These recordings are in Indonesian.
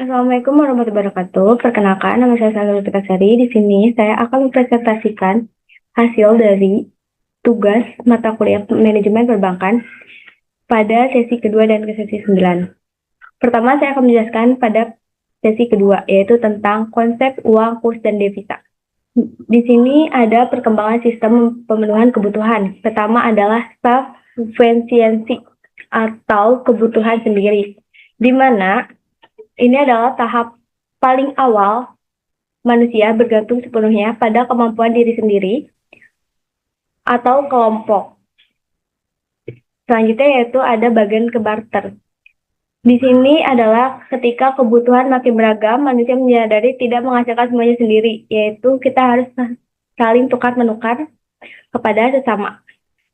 Assalamualaikum warahmatullahi wabarakatuh. Perkenalkan, nama saya Sandra Sari. Di sini saya akan mempresentasikan hasil dari tugas mata kuliah manajemen perbankan pada sesi kedua dan sesi 9. Pertama, saya akan menjelaskan pada sesi kedua, yaitu tentang konsep uang, kurs, dan devisa. Di sini ada perkembangan sistem pemenuhan kebutuhan. Pertama adalah self-sufficiency atau kebutuhan sendiri, di mana ini adalah tahap paling awal manusia bergantung sepenuhnya pada kemampuan diri sendiri atau kelompok. Selanjutnya yaitu ada bagian ke barter. Di sini adalah ketika kebutuhan makin beragam, manusia menyadari tidak menghasilkan semuanya sendiri, yaitu kita harus saling tukar-menukar kepada sesama.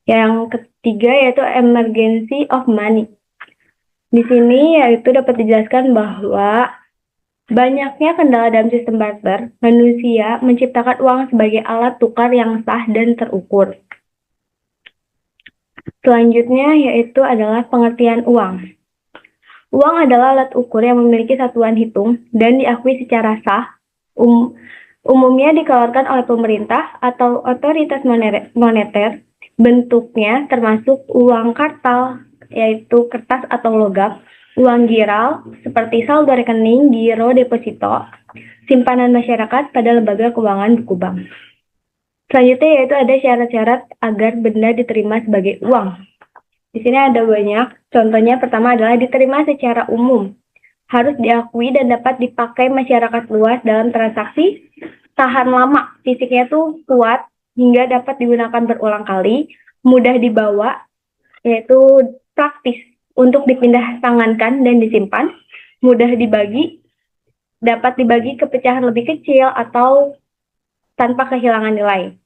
Yang ketiga yaitu emergency of money. Di sini yaitu dapat dijelaskan bahwa banyaknya kendala dalam sistem barter, manusia menciptakan uang sebagai alat tukar yang sah dan terukur. Selanjutnya yaitu adalah pengertian uang. Uang adalah alat ukur yang memiliki satuan hitung dan diakui secara sah, umumnya dikeluarkan oleh pemerintah atau otoritas moneter. Bentuknya termasuk uang kartal, yaitu kertas atau logam, uang giral seperti saldo rekening, giro, deposito, simpanan masyarakat pada lembaga keuangan buku bank. Selanjutnya yaitu ada syarat-syarat agar benda diterima sebagai uang. Di sini ada banyak. Contohnya pertama adalah diterima secara umum, harus diakui dan dapat dipakai masyarakat luas dalam transaksi, tahan lama, fisiknya tuh kuat hingga dapat digunakan berulang kali, mudah dibawa, yaitu praktis untuk dipindah tangankan dan disimpan, mudah dibagi, dapat dibagi ke pecahan lebih kecil atau tanpa kehilangan nilai.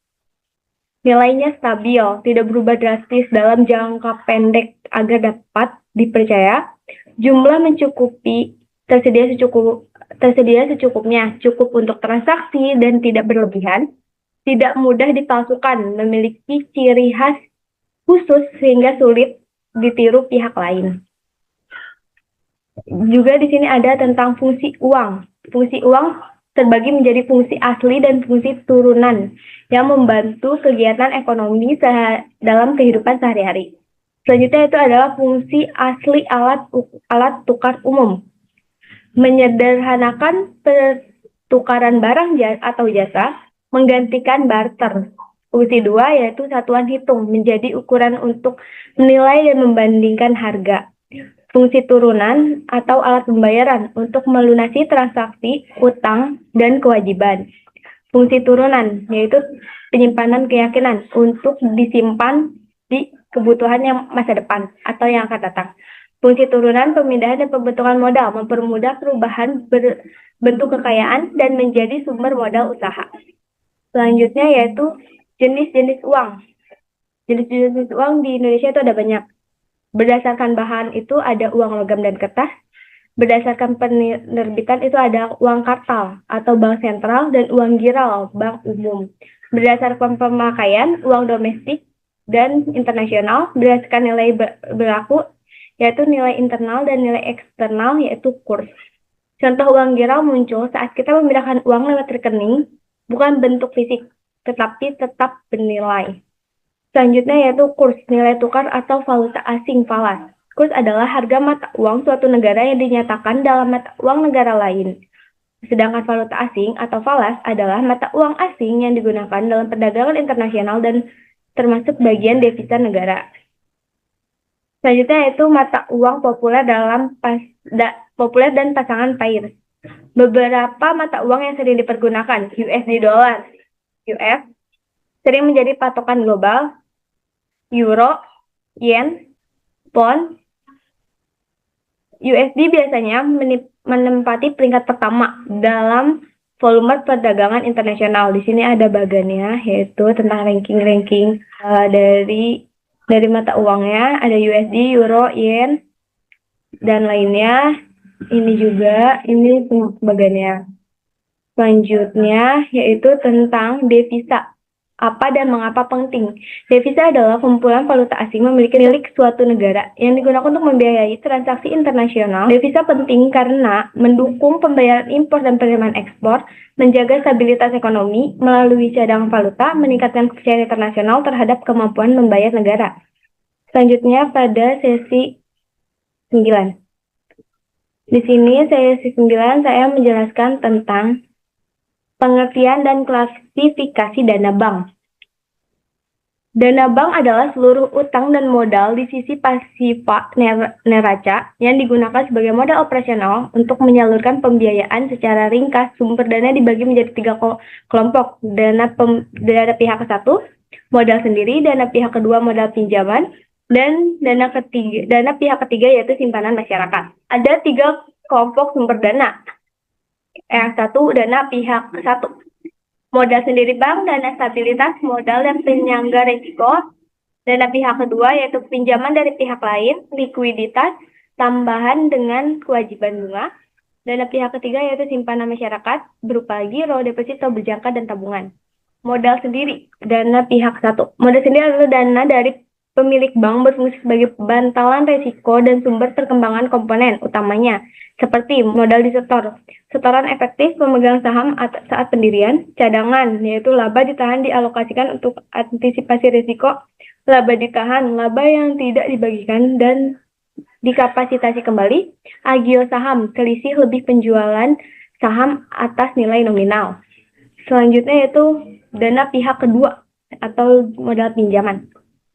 Nilainya stabil, tidak berubah drastis dalam jangka pendek agar dapat dipercaya. Jumlah mencukupi, tersedia secukupnya, cukup untuk transaksi dan tidak berlebihan. Tidak mudah dipalsukan, memiliki ciri khas khusus sehingga sulit ditiru pihak lain. Juga di sini ada tentang fungsi uang. Fungsi uang terbagi menjadi fungsi asli dan fungsi turunan yang membantu kegiatan ekonomi dalam kehidupan sehari-hari. Selanjutnya itu adalah fungsi asli alat tukar umum. Menyederhanakan pertukaran barang atau jasa, menggantikan barter. Fungsi dua yaitu satuan hitung, menjadi ukuran untuk menilai dan membandingkan harga. Fungsi turunan atau alat pembayaran untuk melunasi transaksi, utang, dan kewajiban. Fungsi turunan yaitu penyimpanan keyakinan untuk disimpan di kebutuhan yang masa depan atau yang akan datang. Fungsi turunan pemindahan dan pembentukan modal, mempermudah perubahan bentuk kekayaan dan menjadi sumber modal usaha. Selanjutnya yaitu jenis-jenis uang. Jenis-jenis uang di Indonesia itu ada banyak. Berdasarkan bahan itu ada uang logam dan kertas. Berdasarkan penerbitan itu ada uang kartal atau bank sentral dan uang giral, bank umum. Berdasarkan pemakaian, uang domestik dan internasional. Berdasarkan nilai berlaku, yaitu nilai internal dan nilai eksternal, yaitu kurs. Contoh uang giral muncul saat kita memindahkan uang lewat rekening, bukan bentuk fisik, tetapi tetap bernilai. Selanjutnya yaitu kurs, nilai tukar atau valuta asing falas. Kurs adalah harga mata uang suatu negara yang dinyatakan dalam mata uang negara lain. Sedangkan valuta asing atau falas adalah mata uang asing yang digunakan dalam perdagangan internasional dan termasuk bagian devisa negara. Selanjutnya yaitu mata uang populer dan pasangan pair. Beberapa mata uang yang sering dipergunakan, USD dollar, US, sering menjadi patokan global. Euro, yen, pound, USD biasanya menempati peringkat pertama dalam volume perdagangan internasional. Di sini ada bagannya, yaitu tentang ranking dari mata uangnya. Ada USD, Euro, yen, dan lainnya. Ini bagannya. Selanjutnya yaitu tentang devisa. Apa dan mengapa penting? Devisa adalah kumpulan valuta asing memiliki milik suatu negara yang digunakan untuk membiayai transaksi internasional. Devisa penting karena mendukung pembayaran impor dan penerimaan ekspor, menjaga stabilitas ekonomi melalui cadangan valuta, meningkatkan kepercayaan internasional terhadap kemampuan membayar negara. Selanjutnya pada sesi 9. Di sini sesi 9 saya menjelaskan tentang pengertian dan klasifikasi dana bank. Dana bank adalah seluruh utang dan modal di sisi pasifa neraca yang digunakan sebagai modal operasional untuk menyalurkan pembiayaan. Secara ringkas, sumber dana dibagi menjadi 3 kelompok. Dana pihak satu, modal sendiri, dana pihak kedua, modal pinjaman, dan dana pihak ketiga yaitu simpanan masyarakat. Ada 3 kelompok sumber dana. Yang satu, dana pihak satu. Modal sendiri bank, dana stabilitas, modal dan penyangga risiko. Dana pihak kedua yaitu pinjaman dari pihak lain, likuiditas, tambahan dengan kewajiban bunga. Dana pihak ketiga yaitu simpanan masyarakat berupa giro, deposito, berjangka, dan tabungan. Modal sendiri, dana pihak satu. Modal sendiri adalah dana dari pemilik bank berfungsi sebagai bantalan risiko dan sumber perkembangan komponen utamanya, seperti modal disetor, setoran efektif pemegang saham saat pendirian, cadangan, yaitu laba ditahan dialokasikan untuk antisipasi risiko, laba ditahan, laba yang tidak dibagikan dan dikapasitasi kembali, agio saham, selisih lebih penjualan saham atas nilai nominal. Selanjutnya yaitu dana pihak kedua atau modal pinjaman.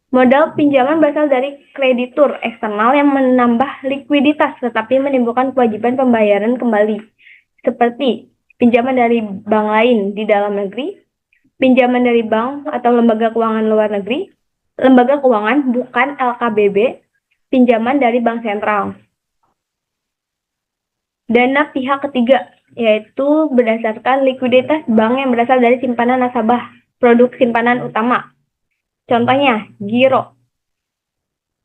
Modal pinjaman berasal dari kreditur eksternal yang menambah likuiditas tetapi menimbulkan kewajiban pembayaran kembali, seperti pinjaman dari bank lain di dalam negeri, pinjaman dari bank atau lembaga keuangan luar negeri, lembaga keuangan bukan LKBB, pinjaman dari bank sentral. Dana pihak ketiga yaitu berdasarkan likuiditas bank yang berasal dari simpanan nasabah, produk simpanan utama. Contohnya, giro.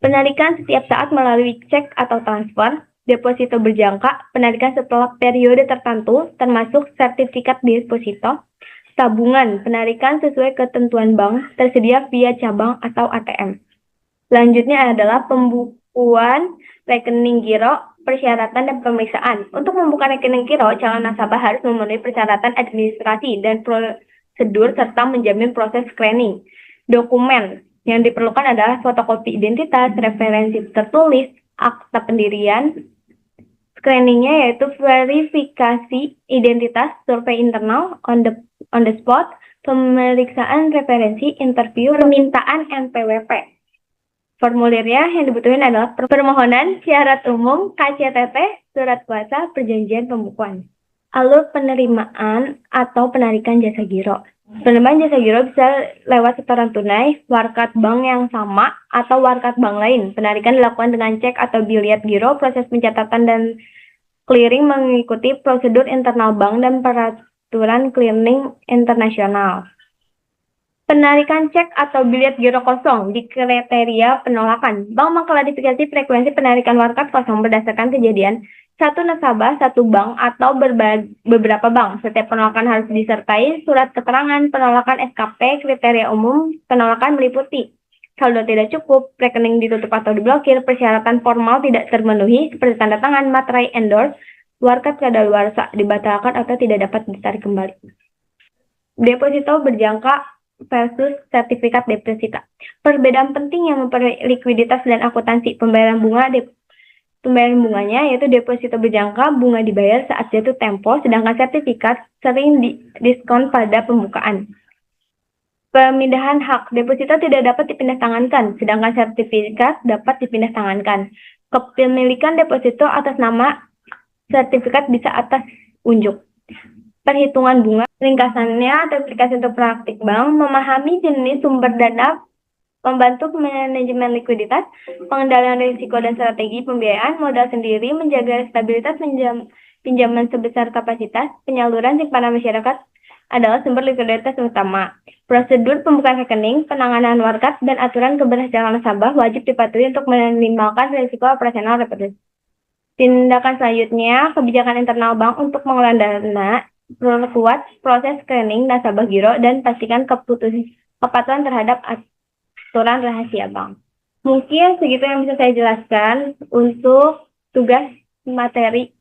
Penarikan setiap saat melalui cek atau transfer, deposito berjangka, penarikan setelah periode tertentu, termasuk sertifikat deposito, tabungan, penarikan sesuai ketentuan bank, tersedia via cabang atau ATM. Selanjutnya adalah pembukuan rekening giro, persyaratan dan pemeriksaan. Untuk membuka rekening giro, calon nasabah harus memenuhi persyaratan administrasi dan prosedur serta menjamin proses screening. Dokumen yang diperlukan adalah fotokopi identitas, referensi tertulis, akta pendirian. Screeningnya yaitu verifikasi identitas, survei internal, on the spot, pemeriksaan referensi, interview, permintaan NPWP. Formulirnya yang dibutuhkan adalah permohonan, syarat umum, KCTT, surat kuasa, perjanjian pembukuan. Alur penerimaan atau penarikan jasa giro. Penerimaan jasa giro bisa lewat setoran tunai, warkat bank yang sama, atau warkat bank lain. Penarikan dilakukan dengan cek atau biliet giro. Proses pencatatan dan clearing mengikuti prosedur internal bank dan peraturan clearing internasional. Penarikan cek atau biliet giro kosong di kriteria penolakan. Bank mengklasifikasi frekuensi penarikan warkat kosong berdasarkan kejadian satu nasabah, satu bank, atau beberapa bank. Setiap penolakan harus disertai surat keterangan penolakan SKP. Kriteria umum penolakan meliputi saldo tidak cukup, rekening ditutup atau diblokir, persyaratan formal tidak terpenuhi seperti tanda tangan, materai endorse, warkat kadaluarsa dibatalkan atau tidak dapat ditarik kembali. Deposito berjangka versus sertifikat deposita. Perbedaan penting yang memperoleh likuiditas dan akuntansi pembayaran bunganya yaitu deposito berjangka bunga dibayar saat jatuh tempo, sedangkan sertifikat sering diskon pada pembukaan. Pemindahan hak, deposito tidak dapat dipindah tangankan, sedangkan sertifikat dapat dipindah tangankan. Kepemilikan deposito atas nama sertifikat bisa atas unjuk. Perhitungan bunga, ringkasannya atau aplikasi untuk praktik bank, memahami jenis sumber dana, membantu manajemen likuiditas, pengendalian risiko dan strategi pembiayaan, modal sendiri, menjaga stabilitas pinjaman sebesar kapasitas, penyaluran simpanan masyarakat adalah sumber likuiditas utama. Prosedur pembukaan rekening, penanganan warkat, dan aturan keberhasilan nasabah wajib dipatuhi untuk meminimalkan risiko operasional reputasi. Tindakan selanjutnya, kebijakan internal bank untuk mengelola dana, perkuat proses screening nasabah giro, dan pastikan kepatuhan terhadap aturan rahasia bank. Mungkin segitu yang bisa saya jelaskan untuk tugas materi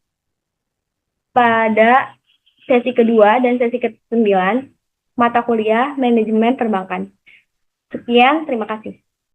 pada sesi kedua dan sesi ke-9 mata kuliah manajemen perbankan. Sekian, terima kasih.